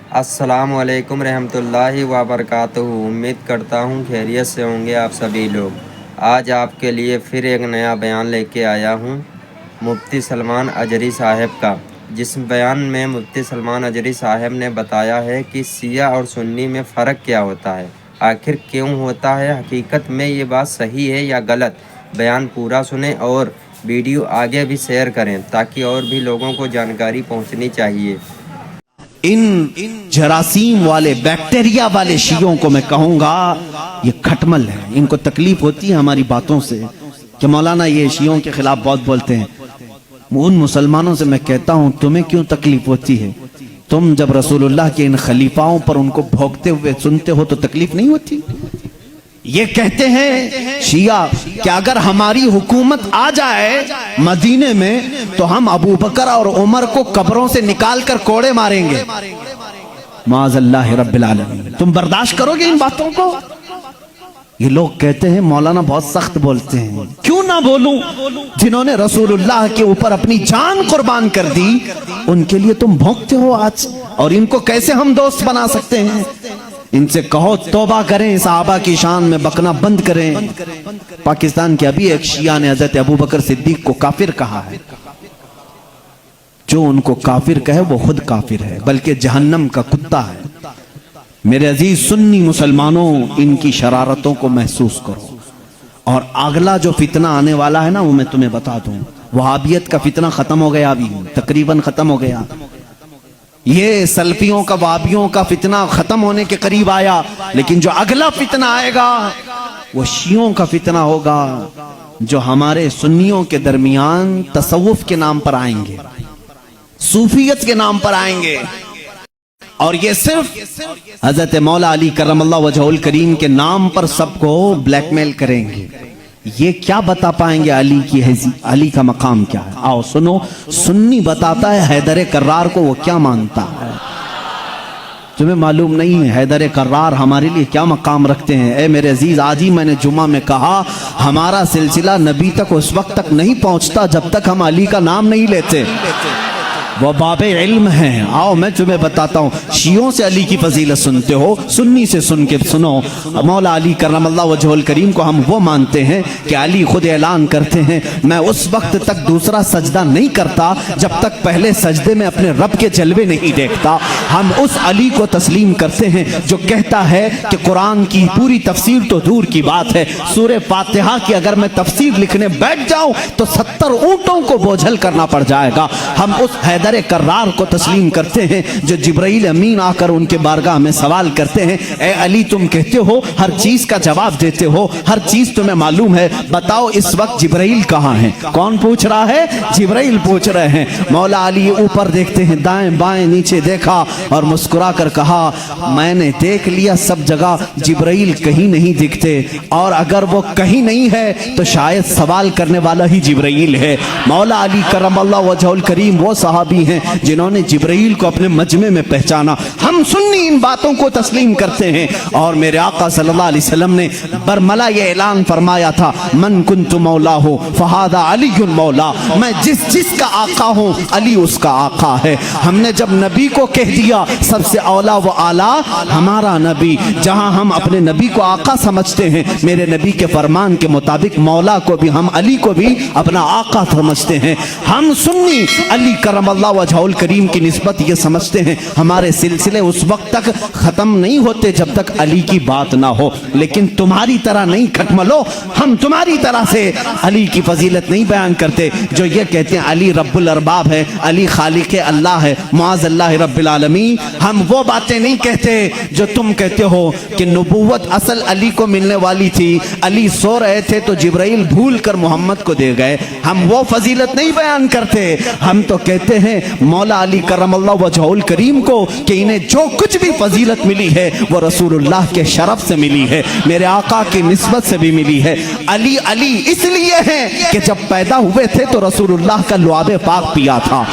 السلام علیکم رحمۃ اللہ وبرکاتہ۔ امید کرتا ہوں خیریت سے ہوں گے آپ سبھی لوگ۔ آج آپ کے لیے پھر ایک نیا بیان لے کے آیا ہوں مفتی سلمان اجری صاحب کا، جس بیان میں مفتی سلمان اجری صاحب نے بتایا ہے کہ شیعہ اور سنی میں فرق کیا ہوتا ہے، آخر کیوں ہوتا ہے، حقیقت میں یہ بات صحیح ہے یا غلط۔ بیان پورا سنیں اور ویڈیو آگے بھی شیئر کریں تاکہ اور بھی لوگوں کو جانکاری پہنچنی چاہیے۔ ان جراثیم والے بیکٹیریا والے شیعوں کو میں کہوں گا یہ کھٹمل ہے۔ ان کو تکلیف ہوتی ہے ہماری باتوں سے کہ مولانا یہ شیعوں کے خلاف بہت بولتے ہیں۔ ان مسلمانوں سے میں کہتا ہوں تمہیں کیوں تکلیف ہوتی ہے؟ تم جب رسول اللہ کے ان خلیفاؤں پر ان کو بھونکتے ہوئے سنتے ہو تو تکلیف نہیں ہوتی؟ یہ کہتے ہیں شیعہ کہ اگر ہماری حکومت آ جائے مدینے میں تو ہم ابو بکر اور عمر کو قبروں سے نکال کر کوڑے ماریں گے۔ معاذ اللہ رب العالمین، تم برداشت کرو گے ان باتوں کو؟ یہ لوگ کہتے ہیں مولانا بہت سخت بولتے ہیں۔ کیوں نہ بولوں؟ جنہوں نے رسول اللہ کے اوپر اپنی جان قربان کر دی ان کے لیے تم بھونکتے ہو آج، اور ان کو کیسے ہم دوست بنا سکتے ہیں؟ ان سے کہو توبہ کریں، صحابہ کی شان میں بکنا بند کریں۔ پاکستان کے ابھی ایک شیعہ نے حضرت ابو بکر صدیق کو کافر کہا ہے۔ جو ان کو کافر کہے وہ خود کافر ہے، بلکہ جہنم کا کتا ہے۔ میرے عزیز سنی مسلمانوں، ان کی شرارتوں کو محسوس کرو، اور اگلا جو فتنہ آنے والا ہے نا وہ میں تمہیں بتا دوں۔ وہابیت کا فتنہ ختم ہو گیا، ابھی تقریباً ختم ہو گیا۔ یہ سلفیوں کا وہابیوں کا فتنہ ختم ہونے کے قریب آیا، لیکن جو اگلا فتنہ آئے گا وہ شیعوں کا فتنہ ہوگا، جو ہمارے سنیوں کے درمیان تصوف کے نام پر آئیں گے، صوفیت کے نام پر آئیں گے، اور یہ صرف حضرت مولا علی کرم اللہ وجہہ الکریم کے نام پر سب کو بلیک میل کریں گے۔ یہ کیا بتا پائیں گے علی کی علی کا مقام کیا ہے؟ آؤ سنو، سنی بتاتا ہے حیدر کرار کو وہ کیا مانتا ہے۔ تمہیں معلوم نہیں ہے حیدر کرار ہمارے لیے کیا مقام رکھتے ہیں؟ اے میرے عزیز، آج ہی میں نے جمعہ میں کہا ہمارا سلسلہ نبی تک اس وقت تک نہیں پہنچتا جب تک ہم علی کا نام نہیں لیتے۔ وہ باب علم ہیں۔ آؤ میں تمہیں بتاتا ہوں، شیعوں سے علی کی فضیلت سنتے ہو، سنی سے سن کے سنو۔ مولا علی کرم اللہ وجہہ الکریم کو ہم وہ مانتے ہیں کہ علی خود اعلان کرتے ہیں میں اس وقت تک دوسرا سجدہ نہیں کرتا جب تک پہلے سجدے میں اپنے رب کے جلوے نہیں دیکھتا۔ ہم اس علی کو تسلیم کرتے ہیں جو کہتا ہے کہ قرآن کی پوری تفسیر تو دور کی بات ہے، سورہ فاتحہ کی اگر میں تفسیر لکھنے بیٹھ جاؤں تو 70 اونٹوں کو بوجھل کرنا پڑ جائے گا۔ ہم اس حیدر کرار کو تسلیم کرتے ہیں جو جبرائیل امین آ کر ان کے بارگاہ میں سوال کرتے ہیں اے علی تم کہتے ہو ہر چیز کا جواب دیتے ہو، ہر چیز تمہیں معلوم ہے، بتاؤ اس وقت جبرائیل کہاں ہیں؟ کون پوچھ رہا ہے؟ جبرائیل پوچھ رہے ہیں۔ مولا علی اوپر دیکھتے ہیں، دائیں بائیں نیچے دیکھا اور مسکرا کر کہا میں نے دیکھ لیا سب جگہ جبرائیل کہیں نہیں دکھتے، اور اگر وہ کہیں نہیں ہے تو شاید سوال کرنے والا ہی جبرائیل ہے۔ مولا علی کرم اللہ وجہہ الکریم وہ صحابی ہیں جنہوں نے جبرائیل کو اپنے مجمع میں پہچانا۔ ہم سنی ان باتوں کو تسلیم کرتے ہیں، اور میرے آقا صلی اللہ علیہ وسلم نے برملا یہ اعلان فرمایا تھا من کنت مولا فہذا علی مولا، میں جس کا آقا ہوں علی اس کا آقا ہے۔ ہم نے جب نبی کو کہہ دیا سب سے اولا و اعلیٰ ہمارا نبی، جہاں ہم اپنے نبی کو آقا سمجھتے ہیں، میرے نبی کے فرمان کے مطابق مولا کو بھی ہم علی کو بھی اپنا آقا سمجھتے ہیں۔ ہم سنی علی کرم اللہ وجہہ الکریم کی نسبت یہ سمجھتے ہیں ہمارے سلسلے اس وقت تک ختم نہیں ہوتے جب تک علی کی بات نہ ہو، لیکن تمہاری طرح نہیں کھٹملو، ہم تمہاری طرح سے علی کی فضیلت نہیں بیان کرتے جو یہ کہتے ہیں علی رب الارباب ہے، علی خالق اللہ ہے، معاذ اللہ رب العالمین۔ ہم وہ باتیں نہیں کہتے جو تم کہتے ہو کہ نبوت اصل علی کو ملنے والی تھی، علی سو رہے تھے تو جبرائیل بھول کر محمد کو دے گئے۔ ہم وہ فضیلت نہیں بیان کرتے، ہم تو کہتے ہیں مولا علی کرم اللہ وجہہ الکریم کو کہ انہیں جو کچھ بھی فضیلت ملی ہے وہ رسول اللہ کے شرف سے ملی ہے، میرے آقا کی نسبت سے بھی ملی ہے۔ علی علی اس لیے ہیں کہ جب پیدا ہوئے تھے تو رسول اللہ کا لعاب پاک پیا تھا۔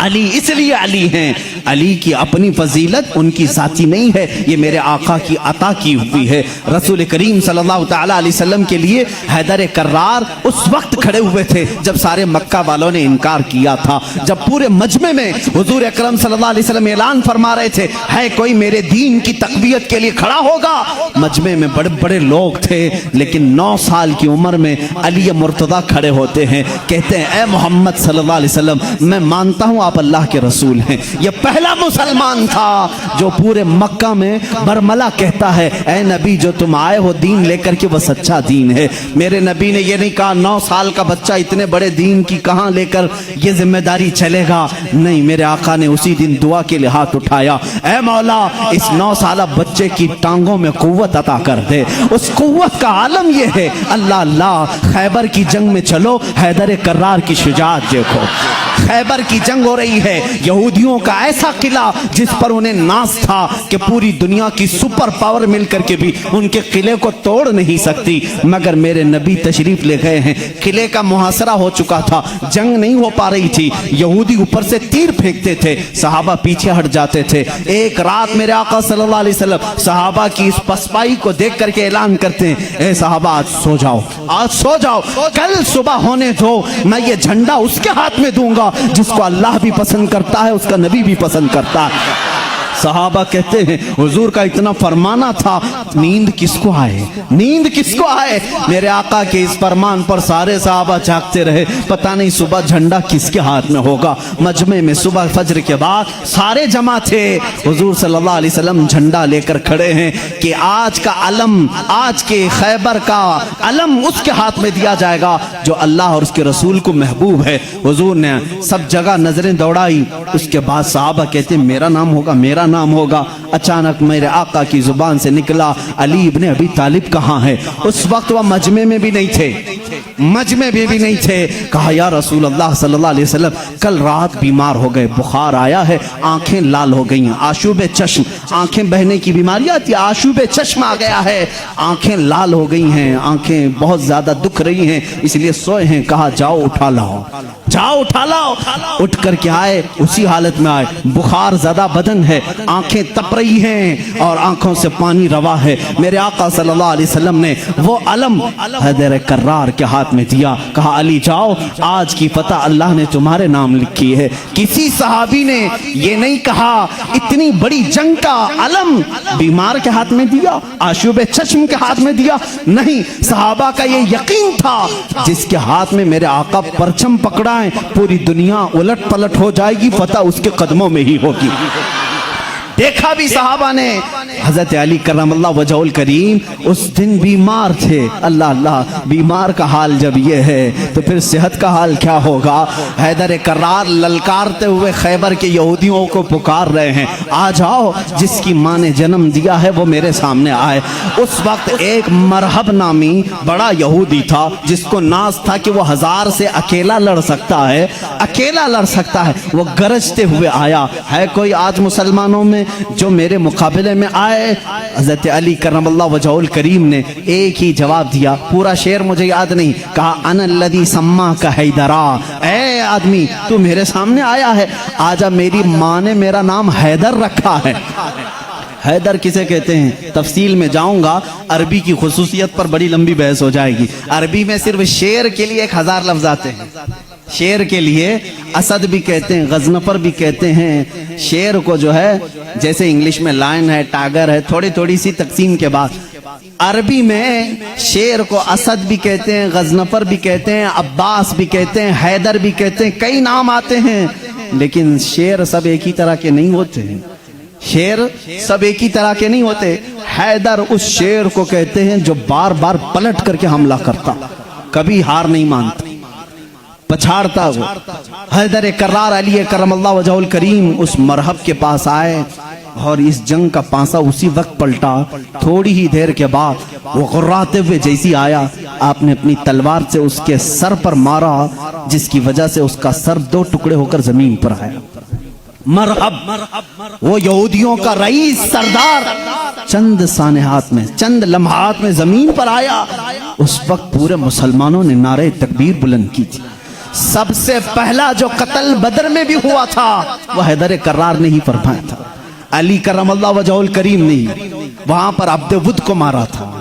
علی اس لیے علی ہیں علی کی اپنی فضیلت ان کی ذاتی نہیں ہے، یہ میرے آقا کی عطا کی ہوئی ہے۔ رسول کریم صلی اللہ تعالیٰ علیہ وسلم کے لیے حیدر کرار اس وقت کھڑے ہوئے تھے جب سارے مکہ والوں نے انکار کیا تھا، جب پورے مجمع میں حضور اکرم صلی اللہ علیہ وسلم اعلان فرما رہے تھے ہے کوئی میرے دین کی تقویت کے لیے کھڑا ہوگا۔ مجمع میں بڑے بڑے لوگ تھے، لیکن 9 سال کی عمر میں علی مرتضیٰ کھڑے ہوتے ہیں، کہتے ہیں اے محمد صلی اللہ علیہ وسلم میں مانتا ہوں آپ اللہ کے رسول ہیں۔ یہ پہلا مسلمان تھا جو پورے مکہ میں برملا کہتا ہے اے نبی جو تم آئے ہو دین لے کر کے وہ سچا دین ہے۔ میرے نبی نے یہ نہیں کہا 9 سال کا بچہ اتنے بڑے دین کی کہاں لے کر یہ ذمہ داری چلے گا، نہیں، میرے آقا نے اسی دن دعا کے لیے ہاتھ اٹھایا، اے مولا اس 9 سالہ بچے کی ٹانگوں میں قوت عطا کر دے۔ اس قوت کا عالم یہ ہے اللہ اللہ، خیبر کی جنگ میں چلو، حیدر کرار کی شجاعت دیکھو۔ خیبر کی جنگ ہو رہی ہے، یہودیوں کا ایسا قلعہ جس پر انہیں ناز تھا کہ پوری دنیا کی سپر پاور مل کر کے بھی ان کے قلعے کو توڑ نہیں سکتی، مگر میرے نبی تشریف لے گئے ہیں۔ قلعے کا محاصرہ ہو چکا تھا، جنگ نہیں ہو پا رہی تھی، یہودی اوپر سے تیر پھینکتے تھے، صحابہ پیچھے ہٹ جاتے تھے۔ ایک رات میرے آقا صلی اللہ علیہ وسلم صحابہ کی اس پسپائی کو دیکھ کر کے اعلان کرتے ہیں اے صحابہ آج سو جاؤ، آج سو جاؤ، کل صبح ہونے دو، میں یہ جھنڈا اس کے ہاتھ میں دوں گا جس کو اللہ بھی پسند کرتا ہے، اس کا نبی بھی پسند کرتا ہے۔ صحابہ کہتے ہیں حضور کا اتنا فرمانا تھا، نیند کس کو آئے، نیند کس کو آئے؟ میرے آقا کے اس فرمان پر سارے صحابہ جاگتے رہے، پتہ نہیں صبح جھنڈا کس کے ہاتھ میں ہوگا۔ مجمع میں صبح فجر کے بعد سارے جمع تھے، حضور صلی اللہ علیہ وسلم جھنڈا لے کر کھڑے ہیں کہ آج کا علم، آج کے خیبر کا علم اس کے ہاتھ میں دیا جائے گا جو اللہ اور اس کے رسول کو محبوب ہے۔ حضور نے سب جگہ نظریں دوڑائی، اس کے بعد صحابہ کہتے ہیں میرا نام ہوگا، میرا نام ہوگا۔ اچانک میرے آقا کی زبان سے نکلا علی ابن ابی طالب کہاں ہے؟ اس وقت وہ مجمع میں بھی نہیں تھے، مجمع میں بھی نہیں تھے۔ کہا یا رسول اللہ صلی اللہ علیہ وسلم کل رات بیمار ہو گئے، بخار آیا ہے، آنکھیں لال ہو گئی ہیں، آشوب چشم، آنکھیں بہنے کی بیماری آتی ہے، آشوب چشم آ گیا ہے، آنکھیں لال ہو گئی ہیں، آنکھیں بہت زیادہ دکھ رہی ہیں، اس لیے سوئے ہیں۔ کہا جاؤ اٹھا لاؤ، جاؤ اٹھا لاؤ۔ اٹھ کر کے آئے، اسی حالت میں آئے، بخار زدہ بدن ہے، آنکھیں تپ رہی ہیں اور آنکھوں سے پانی روا ہے۔ میرے آقا صلی اللہ علیہ وسلم نے وہ علم حیدر کرار کے ہاتھ میں دیا، کہا علی جاؤ، آج کی فتح اللہ نے تمہارے نام لکھی ہے۔ کسی صحابی نے یہ نہیں کہا اتنی بڑی جنگ کا علم بیمار کے ہاتھ میں دیا، آشوب چشم کے ہاتھ میں دیا، نہیں، صحابہ کا یہ یقین تھا جس کے ہاتھ میں میرے آقا پرچم پکڑا ہے پوری دنیا الٹ پلٹ ہو جائے گی، فتح اس کے قدموں میں ہی ہوگی۔ دیکھا بھی صحابہ نے حضرت علی کرم اللہ وجہ الکریم اس دن بیمار تھے۔ اللہ اللہ، بیمار کا حال جب یہ ہے تو پھر صحت کا حال کیا ہوگا؟ حیدر کرار للکارتے ہوئے خیبر کے یہودیوں کو پکار رہے ہیں آ جاؤ، جس کی ماں نے جنم دیا ہے وہ میرے سامنے آئے۔ اس وقت ایک مرحب نامی بڑا یہودی تھا جس کو ناز تھا کہ وہ 1000 سے اکیلا لڑ سکتا ہے، اکیلا لڑ سکتا ہے۔ وہ گرجتے ہوئے آیا، ہے کوئی آج مسلمانوں میں جو میرے مقابلے میں آئے؟ حضرت علی کرم اللہ وجہ الکریم نے ایک ہی جواب دیا، پورا شعر مجھے یاد نہیں، کہا انا الذی سماک حیدرا، اے آدمی تو میرے سامنے آیا ہے، آجا میری ماں نے میرا نام حیدر رکھا ہے۔ حیدر کسے کہتے ہیں تفصیل میں جاؤں گا، عربی کی خصوصیت پر بڑی لمبی بحث ہو جائے گی۔ عربی میں صرف شعر کے لیے 1000 لفظ آتے ہیں، شعر کے لیے اسد بھی کہتے ہیں، غضنفر بھی کہتے ہیں۔ شعر کو جو ہے جیسے انگلش میں لائن ہے، ٹاگر ہے، تھوڑی تھوڑی سی تقسیم کے بعد عربی میں شعر کو اسد بھی کہتے ہیں، غضنفر بھی کہتے ہیں، عباس بھی کہتے ہیں، حیدر بھی کہتے ہیں، کئی نام آتے ہیں، لیکن شعر سب ایک ہی طرح کے نہیں ہوتے ہیں، شعر سب ایک ہی طرح کے نہیں ہوتے۔ حیدر اس شعر کو کہتے ہیں جو بار بار پلٹ کر کے حملہ کرتا، کبھی ہار نہیں مانتا، پچھاڑتا ہوا۔ حیدر کرار علی کرم اللہ وجہ الکریم اس مرحب کے پاس آئے اور اس جنگ کا پانسا اسی وقت پلٹا۔ تھوڑی ہی دیر کے بعد وہ غراتے ہوئے جیسی آیا، آپ نے اپنی تلوار سے اس کے سر پر مارا، جس کی وجہ سے اس کا سر 2 ٹکڑے ہو کر زمین پر آیا۔ مرحب وہ یہودیوں کا رئیس سردار چند سانحات میں، چند لمحات میں زمین پر آیا۔ اس وقت پورے مسلمانوں نے نعرہ تکبیر بلند کی تھی، سب سے پہلا جو قتل بدر میں بھی ہوا تھا وہ حیدر کرار نے ہی فرمایا تھا. علی کرم اللہ وجہ الکریم نے وہاں پر عبد ود کو مارا تھا.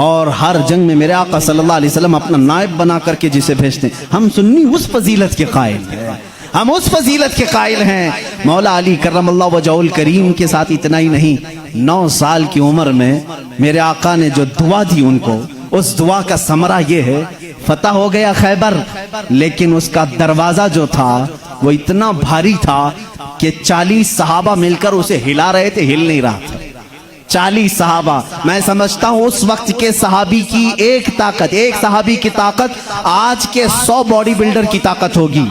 اور ہر جنگ میں میرے آقا صلی اللہ علیہ وسلم اپنا نائب بنا کر کے جسے بھیجتے ہیں. ہم سنی اس فضیلت کے قائل ہیں, ہم اس فضیلت کے قائل ہیں. مولا علی کرم اللہ وجہ الکریم کے ساتھ اتنا ہی نہیں, 9 سال کی عمر میں میرے آقا نے جو دعا دی ان کو, اس دعا کا ثمرہ یہ ہے, فتح ہو گیا خیبر, لیکن اس کا دروازہ جو تھا وہ اتنا بھاری تھا کہ 40 صحابہ مل کر اسے ہلا رہے تھے, ہل نہیں رہا تھا. 40 صحابہ. میں سمجھتا ہوں اس وقت کے صحابی کی ایک صحابی کی طاقت آج کے 100 باڈی بلڈر کی طاقت ہوگی.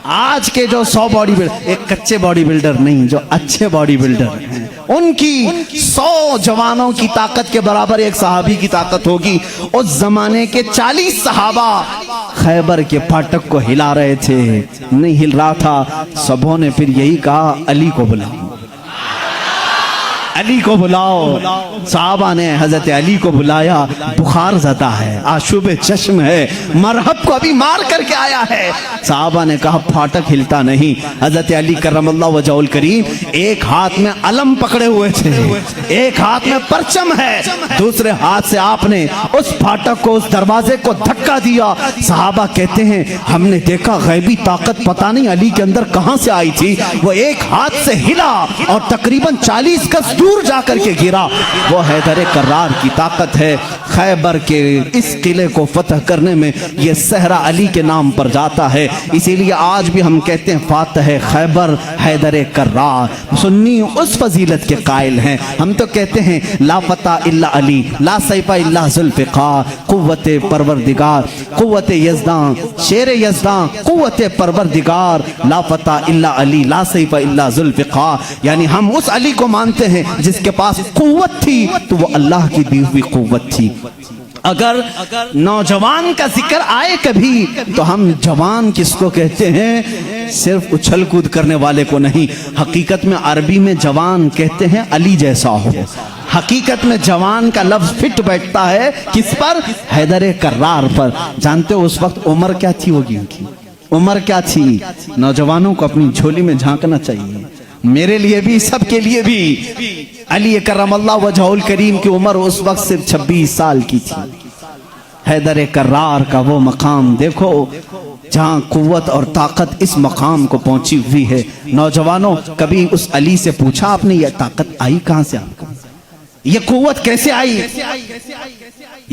آج کے جو 100 باڈی بلڈر, ایک کچے باڈی بلڈر نہیں, جو اچھے باڈی بلڈر ہیں, ان کی 100 جوانوں کی طاقت کے برابر ایک صحابی کی طاقت ہوگی. اس زمانے کے 40 صحابہ خیبر کے پھاٹک کو ہلا رہے تھے, نہیں ہل رہا تھا. سبوں نے پھر یہی کہا, علی کو بلاؤ, علی کو بلاؤ. صحابہ نے حضرت علی کو بلایا. بخار زدہ ہے, آشوب چشم ہے, مرہب کو ابھی مار کر کے آیا ہے. صحابہ نے کہا پھاٹک ہلتا نہیں. حضرت علی کرم اللہ وجہ الکریم ایک ہاتھ میں علم پکڑے ہوئے تھے, ایک ہاتھ میں پرچم ہے, دوسرے ہاتھ سے آپ نے اس پھاٹک کو, اس دروازے کو دھکا دیا. صحابہ کہتے ہیں ہم نے دیکھا غیبی طاقت پتہ نہیں علی کے اندر کہاں سے آئی تھی, وہ ایک ہاتھ سے ہلا اور تقریباً 40 گز دور جا کر کے گرا. وہ حیدر کرار کی طاقت ہے. خیبر کے اس قلعے کو فتح کرنے میں یہ صحرا علی کے نام پر جاتا ہے. اسی لیے آج بھی ہم کہتے ہیں فاتح خیبر حیدر کرار. سنی اس فضیلت کے قائل ہیں. ہم تو کہتے ہیں لا فتح الا علی, لا سیف الا ذوالفقار, قوت پروردگار, قوت یزدان, شیر یزدان, قوت پروردگار, لا فتح الا علی, لا سیف الا ذوالفقار. یعنی ہم اس علی کو مانتے ہیں جس کے پاس قوت تھی تو وہ اللہ کی دی ہوئی قوت تھی. اگر نوجوان کا ذکر آئے کبھی تو ہم جوان کس کو کہتے ہیں, صرف اچھل کود کرنے والے کو نہیں. حقیقت میں عربی میں جوان کہتے ہیں علی جیسا ہو. حقیقت میں جوان کا لفظ فٹ بیٹھتا ہے کس پر, حیدر کرار پر. جانتے ہو اس وقت عمر کیا تھی ہوگی ان کی, عمر کیا تھی؟ نوجوانوں کو اپنی جھولی میں جھانکنا چاہیے, میرے لیے بھی, سب کے لیے بھی. علی کرم اللہ وجہ الکریم کی عمر اس وقت صرف 26 سال کی تھی. حیدر کرار کا وہ مقام دیکھو جہاں قوت اور طاقت اس مقام کو پہنچی ہوئی ہے. نوجوانوں کبھی اس علی سے پوچھا آپ نے یہ طاقت آئی کہاں سے آپ کو, یہ قوت کیسے آئی؟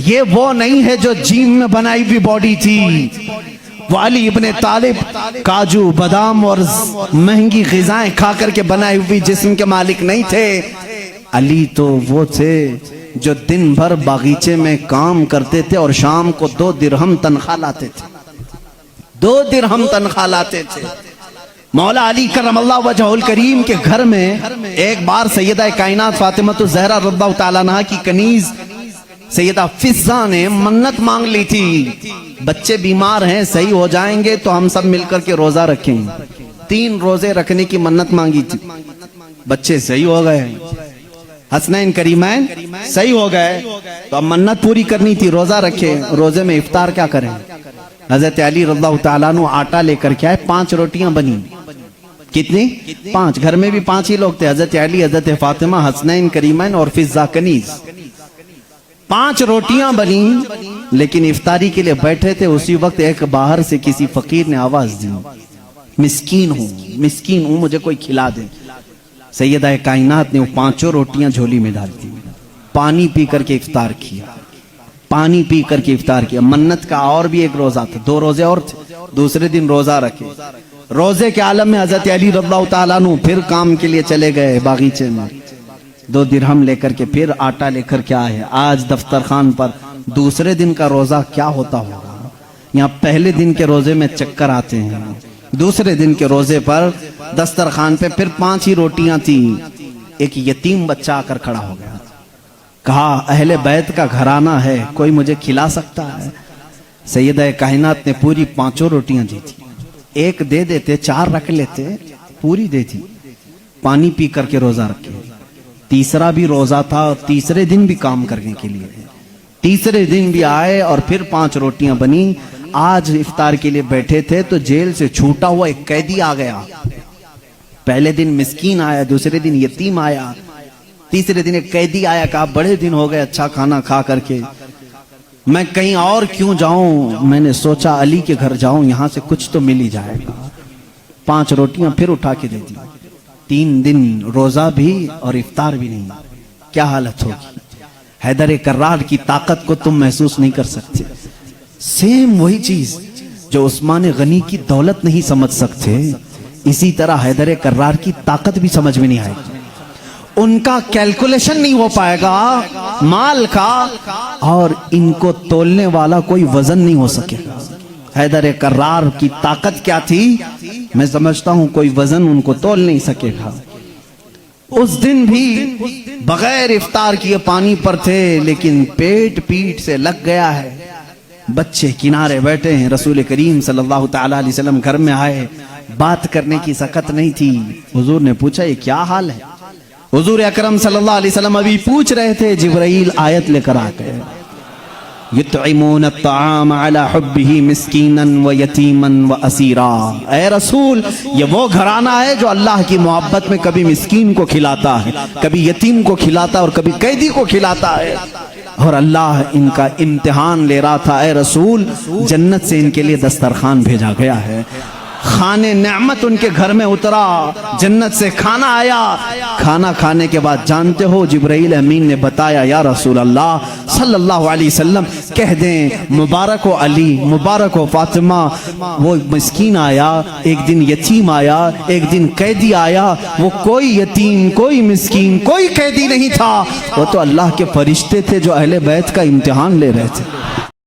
یہ وہ نہیں ہے جو جیم میں بنائی ہوئی باڈی تھی. وہ علی ابن طالب کاجو بادام اور مہنگی غذائیں کھا کر کے بنائی ہوئی جسم کے مالک نہیں تھے. علی تو وہ تھے جو دن بھر باغیچے میں کام کرتے تھے اور شام کو 2 درہم تنخواہ لاتے تھے, 2 درہم تنخواہ لاتے تھے. مولا علی کرم اللہ وجہ الکریم کے گھر میں ایک بار سیدہ کائنات فاطمہ الزہرا رضی اللہ تعالیٰ عنہا کی کنیز سیدہ فضہ نے منت مانگ لی تھی, بچے بیمار ہیں, صحیح ہو جائیں گے تو ہم سب مل کر کے روزہ رکھیں. 3 روزے رکھنے کی منت مانگی تھی, بچے صحیح ہو گئے, حسنین کریمین صحیح ہو گئے, تو اب منت پوری کرنی تھی, روزہ رکھے. روزے میں افطار کیا کریں؟ حضرت علی رضی اللہ تعالیٰ عنہ آٹا لے کر کے آئے, 5 روٹیاں بنی. کتنی؟ 5. گھر میں بھی 5 ہی لوگ تھے, حضرت علی, حضرت فاطمہ, حسنین کریمین اور فضہ کنیز. 5 روٹیاں بنی, لیکن افطاری کے لیے بیٹھے تھے. اسی وقت ایک باہر سے کسی فقیر نے آواز دی, مسکین ہوں, مجھے کوئی کھلا دے. سیدہ کائنات نے وہ 5 روٹیاں جھولی میں ڈال دی, پانی پی کر کے افطار کیا, پانی پی کر کے افطار کیا. منت کا اور بھی ایک روزہ تھا, 2 روزے اور تھے, دوسرے دن روزہ رکھے. روزے کے عالم میں حضرت علی رضی اللہ تعالیٰ عنہ پھر کام کے لیے چلے گئے باغیچے میں, 2 درہم لے کر کے پھر آٹا لے کر کے آئے. آج دفتر خان پر دوسرے دن کا روزہ کیا ہوتا ہوگا, یہاں پہلے دن کے روزے میں چکر آتے ہیں, دوسرے دن کے روزے پر دسترخوان پہ پھر 5 ہی روٹیاں تھیں. ایک یتیم بچہ آ کر کھڑا ہو گیا, کہا اہل بیت کا گھرانہ ہے, کوئی مجھے کھلا سکتا ہے؟ سیدہ کائنات نے پوری 5 روٹیاں دی تھی, ایک دے دیتے, 4 رکھ لیتے, پوری دے دی. پانی پی کر کے روزہ رکھے. تیسرا بھی روزہ تھا اور تیسرے دن بھی کام کرنے کے لیے. تیسرے دن بھی آئے اور پھر 5 روٹیاں بنی. آج افطار کے لیے بیٹھے تھے تو جیل سے چھوٹا ہوا ایک قیدی آ گیا. پہلے دن مسکین آیا, دوسرے دن یتیم آیا, تیسرے دن ایک قیدی آیا. کہا بڑے دن ہو گئے اچھا کھانا کھا کر کے, میں کہیں اور کیوں جاؤں, میں نے سوچا علی کے گھر جاؤں, یہاں سے کچھ تو مل ہی جائے گا. 5 روٹیاں پھر اٹھا کے دے دی. 3 دن روزہ بھی اور افطار بھی نہیں. کیا حالت ہوگی؟ حیدر کرار کی طاقت کو تم محسوس نہیں کر سکتے. سیم وہی چیز جو عثمان غنی کی دولت نہیں سمجھ سکتے, اسی طرح حیدر کرار کی طاقت بھی سمجھ میں نہیں آئے گی. ان کا کیلکولیشن نہیں ہو پائے گا مال کا, اور ان کو تولنے والا کوئی وزن نہیں ہو سکے گا. حیدر کرار کی طاقت کیا تھی میں سمجھتا ہوں کوئی وزن ان کو تول نہیں سکے گا. اس دن بھی بغیر افطار کیے پانی پر تھے, لیکن پیٹ سے لگ گیا ہے. بچے کنارے بیٹھے ہیں. رسول کریم صلی اللہ تعالی علیہ وسلم گھر میں آئے, بات کرنے کی سکت نہیں تھی. حضور نے پوچھا یہ کیا حال ہے؟ حضور اکرم صلی اللہ علیہ وسلم ابھی پوچھ رہے تھے, جبرائیل آیت لے کر آ گئے. یطعمون الطعام علی حبہ مسکینا و یتیما و اسیرا. اے رسول, یہ وہ گھرانہ ہے جو اللہ کی محبت میں کبھی مسکین کو کھلاتا ہے, کبھی یتیم کو کھلاتا ہے, اور کبھی قیدی کو کھلاتا ہے. اور اللہ ان کا امتحان لے رہا تھا. اے رسول, جنت سے ان کے لیے دسترخوان بھیجا گیا ہے, کھانے نعمت ان کے گھر میں اترا, جنت سے کھانا آیا. کھانا کھانے کے بعد جانتے ہو جبرائیل امین نے بتایا, یا رسول اللہ صلی اللہ علیہ وسلم کہہ دیں مبارک ہو علی, مبارک ہو فاطمہ, وہ مسکین آیا, ایک دن یتیم آیا, ایک دن قیدی آیا. وہ کوئی یتیم, کوئی مسکین, کوئی قیدی نہیں تھا, وہ تو اللہ کے فرشتے تھے جو اہل بیت کا امتحان لے رہے تھے.